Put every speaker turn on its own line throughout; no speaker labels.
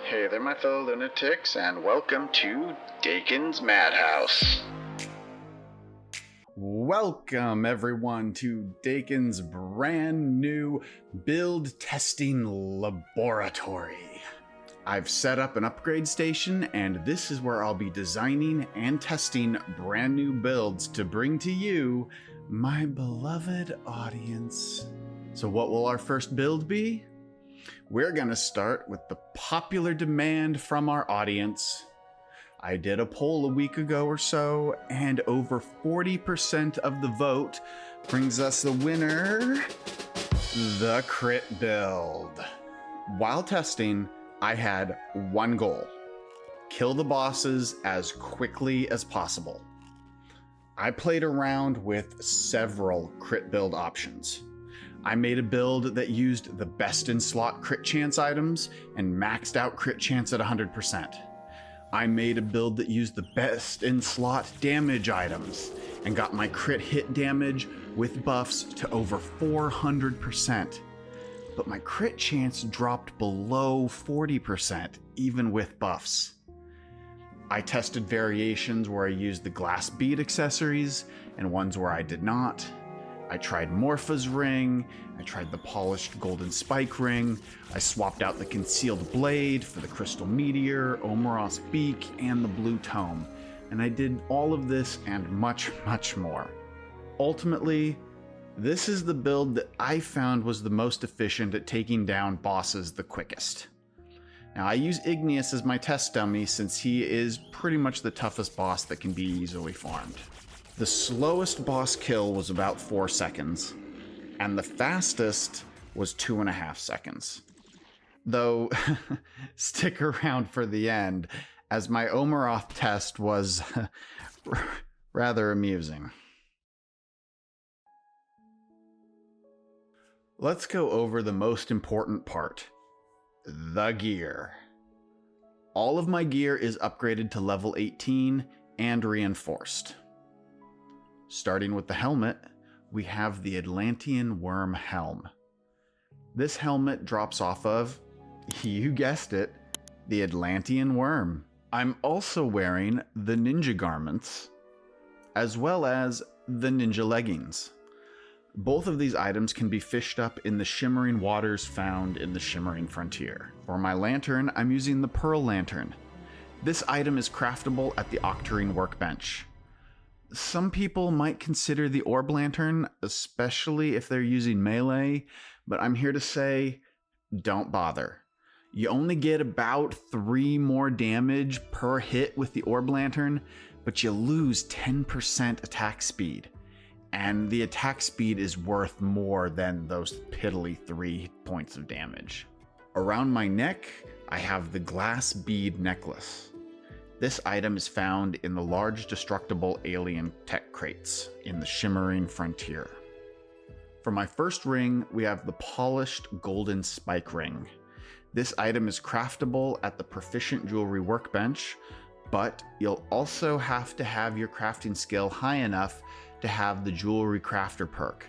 Hey there, my fellow lunatics, and welcome to Dakon's Madhouse. Welcome, everyone, to Dakon's brand new build testing laboratory. I've set up an upgrade station, and this is where I'll be designing and testing brand new builds to bring to you, my beloved audience. So what will our first build be? We're gonna start with the popular demand from our audience. I did a poll a week ago or so, and over 40% of the vote brings us the winner, the crit build. While testing, I had one goal: kill the bosses as quickly as possible. I played around with several crit build options. I made a build that used the best in slot crit chance items and maxed out crit chance at 100%. I made a build that used the best in slot damage items and got my crit hit damage with buffs to over 400%. But my crit chance dropped below 40% even with buffs. I tested variations where I used the glass bead accessories and ones where I did not. I tried Morpha's ring, I tried the polished golden spike ring, I swapped out the concealed blade for the crystal meteor, Omeros beak, and the blue tome, and I did all of this and much, much more. Ultimately, this is the build that I found was the most efficient at taking down bosses the quickest. Now, I use Igneous as my test dummy since he is pretty much the toughest boss that can be easily farmed. The slowest boss kill was about 4 seconds, and the fastest was 2.5 seconds. Though, stick around for the end, as my Omeroth test was rather amusing. Let's go over the most important part: the gear. All of my gear is upgraded to level 18 and reinforced. Starting with the helmet, we have the Atlantean Worm Helm. This helmet drops off of, you guessed it, the Atlantean Worm. I'm also wearing the ninja garments, as well as the ninja leggings. Both of these items can be fished up in the shimmering waters found in the Shimmering Frontier. For my lantern, I'm using the Pearl Lantern. This item is craftable at the Octarine workbench. Some people might consider the Orb Lantern, especially if they're using melee, but I'm here to say, don't bother. You only get about 3 more damage per hit with the Orb Lantern, but you lose 10% attack speed. And the attack speed is worth more than those piddly 3 points of damage. Around my neck, I have the glass bead necklace. This item is found in the large destructible alien tech crates in the Shimmering Frontier. For my first ring, we have the polished golden spike ring. This item is craftable at the Proficient Jewelry workbench, but you'll also have to have your crafting skill high enough to have the Jewelry Crafter perk.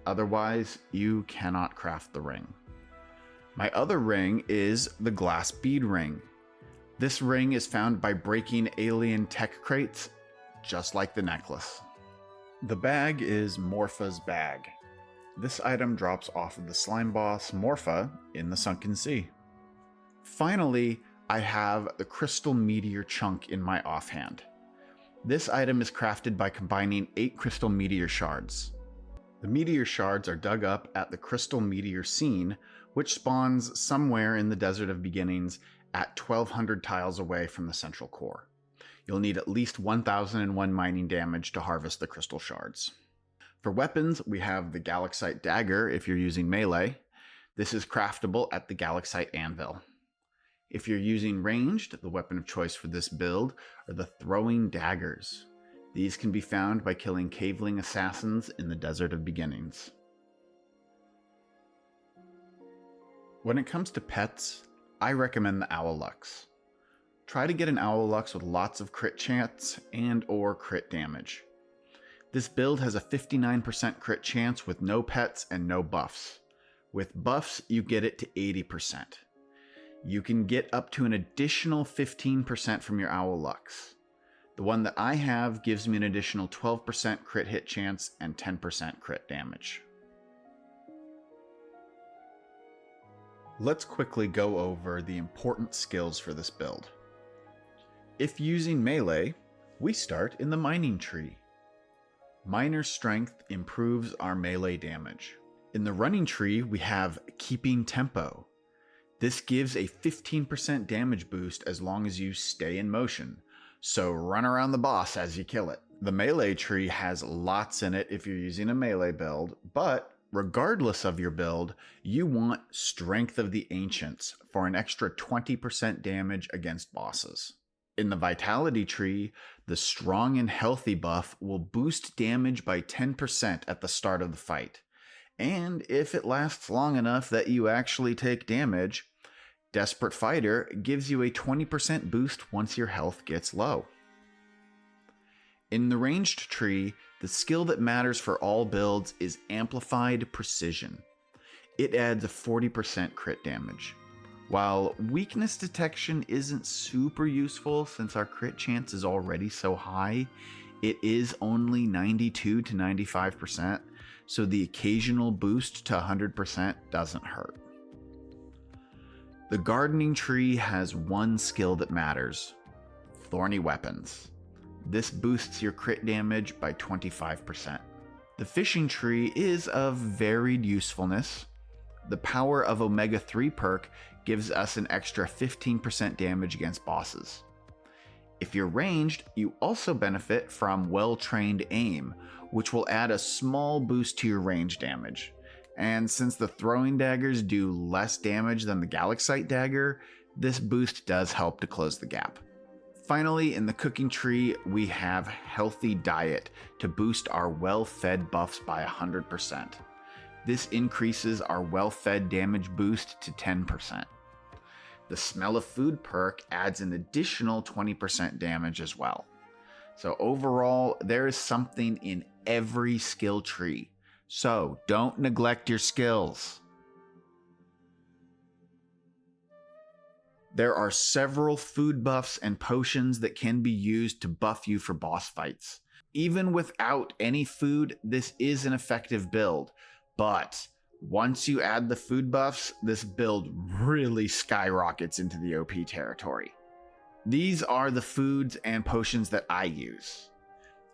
Otherwise, you cannot craft the ring. My other ring is the glass bead ring. This ring is found by breaking alien tech crates, just like the necklace. The bag is Morpha's bag. This item drops off of the slime boss Morpha in the Sunken Sea. Finally, I have the crystal meteor chunk in my offhand. This item is crafted by combining 8 crystal meteor shards. The meteor shards are dug up at the crystal meteor scene, which spawns somewhere in the Desert of Beginnings at 1200 tiles away from the central core. You'll need at least 1001 mining damage to harvest the crystal shards. For weapons, we have the Galaxite Dagger if you're using melee. This is craftable at the Galaxite Anvil. If you're using ranged, the weapon of choice for this build are the Throwing Daggers. These can be found by killing caveling assassins in the Desert of Beginnings. When it comes to pets, I recommend the Owlux. Try to get an Owlux with lots of crit chance and or crit damage. This build has a 59% crit chance with no pets and no buffs. With buffs, you get it to 80%. you can get up to an additional 15% from your Owl Lux. The one that I have gives me an additional 12% crit hit chance and 10% crit damage. Let's quickly go over the important skills for this build. If using melee, we start in the mining tree. Miner strength improves our melee damage. In the running tree, we have keeping tempo. This gives a 15% damage boost as long as you stay in motion, so run around the boss as you kill it. The melee tree has lots in it if you're using a melee build, but regardless of your build, you want Strength of the Ancients for an extra 20% damage against bosses. In the Vitality tree, the Strong and Healthy buff will boost damage by 10% at the start of the fight. And if it lasts long enough that you actually take damage, Desperate Fighter gives you a 20% boost once your health gets low. In the Ranged tree, the skill that matters for all builds is Amplified Precision. It adds a 40% crit damage. While weakness detection isn't super useful since our crit chance is already so high, it is only 92 to 95%, so the occasional boost to 100% doesn't hurt. The Gardening tree has one skill that matters: Thorny Weapons. This boosts your crit damage by 25%. The Fishing tree is of varied usefulness. The Power of Omega 3 perk gives us an extra 15% damage against bosses. If you're ranged, you also benefit from Well-Trained Aim, which will add a small boost to your range damage. And since the throwing daggers do less damage than the Galaxite dagger, this boost does help to close the gap. Finally, in the Cooking tree, we have Healthy Diet to boost our well-fed buffs by 100%. This increases our well-fed damage boost to 10%. The Smell of Food perk adds an additional 20% damage as well. So overall, there is something in every skill tree. So don't neglect your skills. There are several food buffs and potions that can be used to buff you for boss fights. Even without any food, this is an effective build. But once you add the food buffs, this build really skyrockets into the OP territory. These are the foods and potions that I use.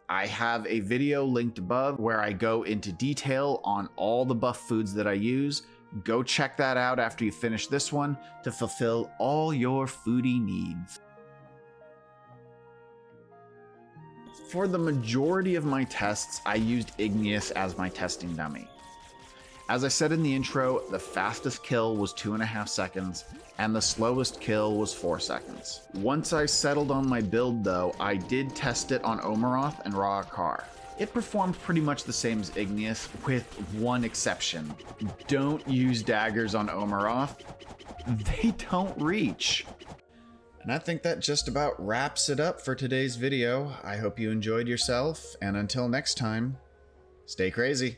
I have a video linked above where I go into detail on all the buff foods that I use. Go check that out after you finish this one to fulfill all your foodie needs. For the majority of my tests, I used Igneous as my testing dummy. As I said in the intro, the fastest kill was 2.5 seconds, and the slowest kill was 4 seconds. Once I settled on my build though, I did test it on Omeroth and Raakar. It performed pretty much the same as Igneous, with one exception. Don't use daggers on Omeroth. They don't reach. And I think that just about wraps it up for today's video. I hope you enjoyed yourself, and until next time, stay crazy.